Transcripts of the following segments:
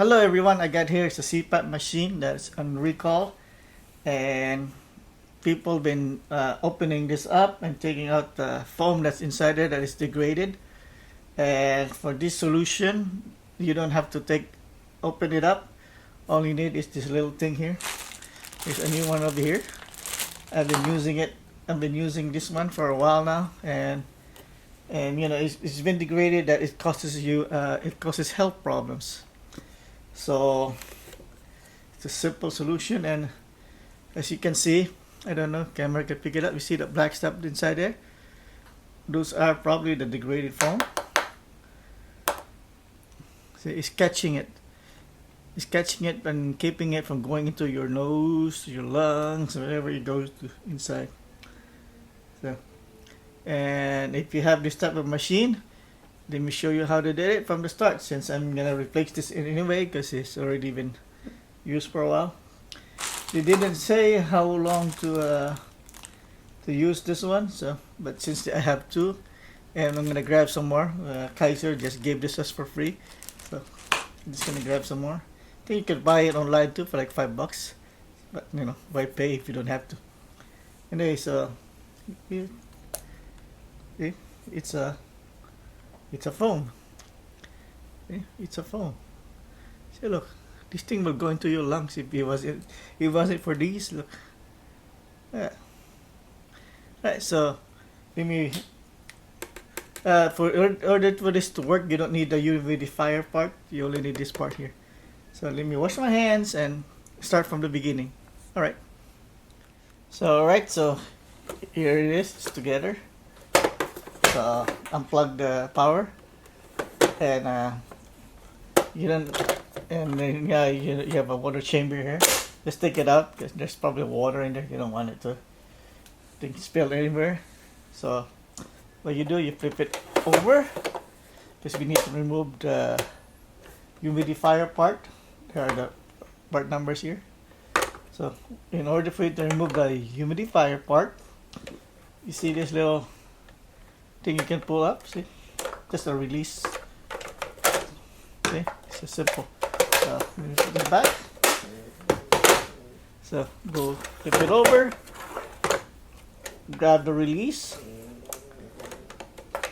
Hello everyone, I got here is a Cpap machine that's on recall, and people been opening this up and taking out the foam that's inside there that is degraded. And for this solution, you don't have to open it up. All you need is this little thing here. There's a new one over here. I've been using it. I've been using this one for a while now, and you know it's been degraded that it causes health problems. So it's a simple solution, and as you can see, I don't know, camera can pick it up. You see the black stuff inside there? Those are probably the degraded foam. See, it's catching it. It's catching it and keeping it from going into your nose, your lungs, wherever it goes to inside. So, and if you have this type of machine, let me show you how to do it from the start, since I'm gonna replace this anyway because it's already been used for a while. They didn't say how long to use this one, so but since I have two, and I'm gonna grab some more. Kaiser just gave this us for free, so I'm just gonna grab some more. I think you could buy it online too for like $5, but you know, why pay if you don't have to? Anyway, so it's a foam. It's a foam. See, look, this thing will go into your lungs if it wasn't for these. Look, yeah. Right. So, let me. In order for this to work, you don't need the humidifier part. You only need this part here. So let me wash my hands and start from the beginning. All right. So So here it is. It's together. So unplug the power, and you don't, and then yeah, you have a water chamber here. Just take it out because there's probably water in there. You don't want it to spill anywhere. So what you do, you flip it over because we need to remove the humidifier part. There are the part numbers here. So in order for you to remove the humidifier part, you see this little thing you can pull up. See, just a release. See, it's so simple. So put it back. So go flip it over, grab the release.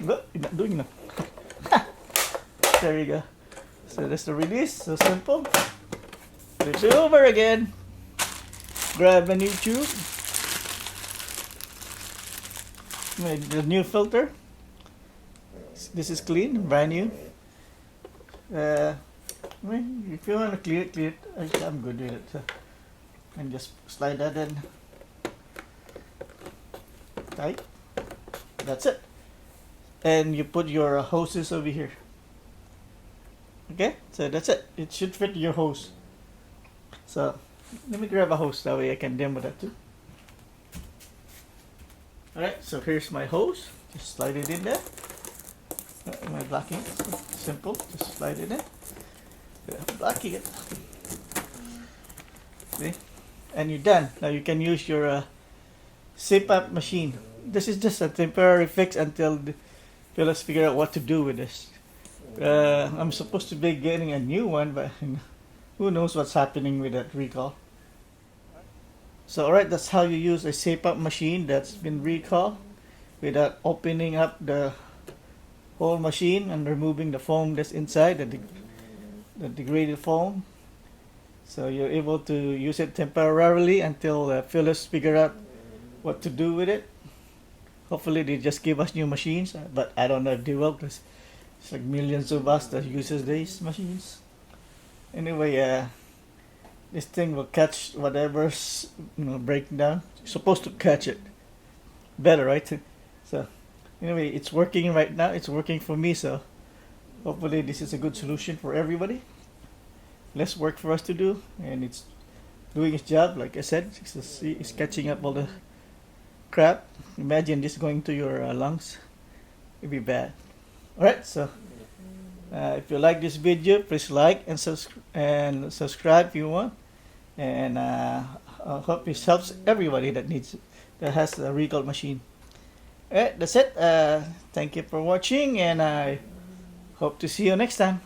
Look, you're not doing enough. There you go. So that's the release. So simple. Flip it over again. Grab a new tube. The new filter. This is clean, brand new. If you want to clear it. I'm good with it. So, and just slide that in tight. That's it. And you put your hoses over here. Okay, so that's it. It should fit your hose. So let me grab a hose, that way I can demo that too. Alright, so here's my hose. Just slide it in there. Am I blocking it? Simple, just slide it in. I'm blocking it. See? And you're done. Now you can use your Cpap machine. This is just a temporary fix until let's figure out what to do with this. I'm supposed to be getting a new one, but who knows what's happening with that recall. So alright, that's how you use a Cpap machine that's been recalled without opening up the whole machine and removing the foam that's inside, the degraded foam. So you're able to use it temporarily until Philips figure out what to do with it. Hopefully they just give us new machines, but I don't know if they will, because it's like millions of us that uses these machines. Anyway, this thing will catch whatever's breaking down. It's supposed to catch it better, right? So anyway, it's working right now. It's working for me, so hopefully this is a good solution for everybody. Less work for us to do, and it's doing its job. Like I said, it's catching up all the crap. Imagine this going to your lungs. It'd be bad. Alright, so if you like this video, please like and subscribe if you want. And I hope this helps everybody that has a recall machine. Alright, that's it. Thank you for watching, and I hope to see you next time.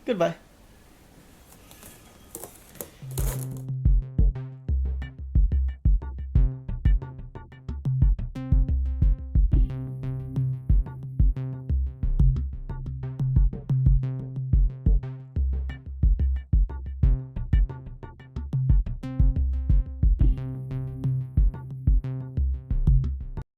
Goodbye.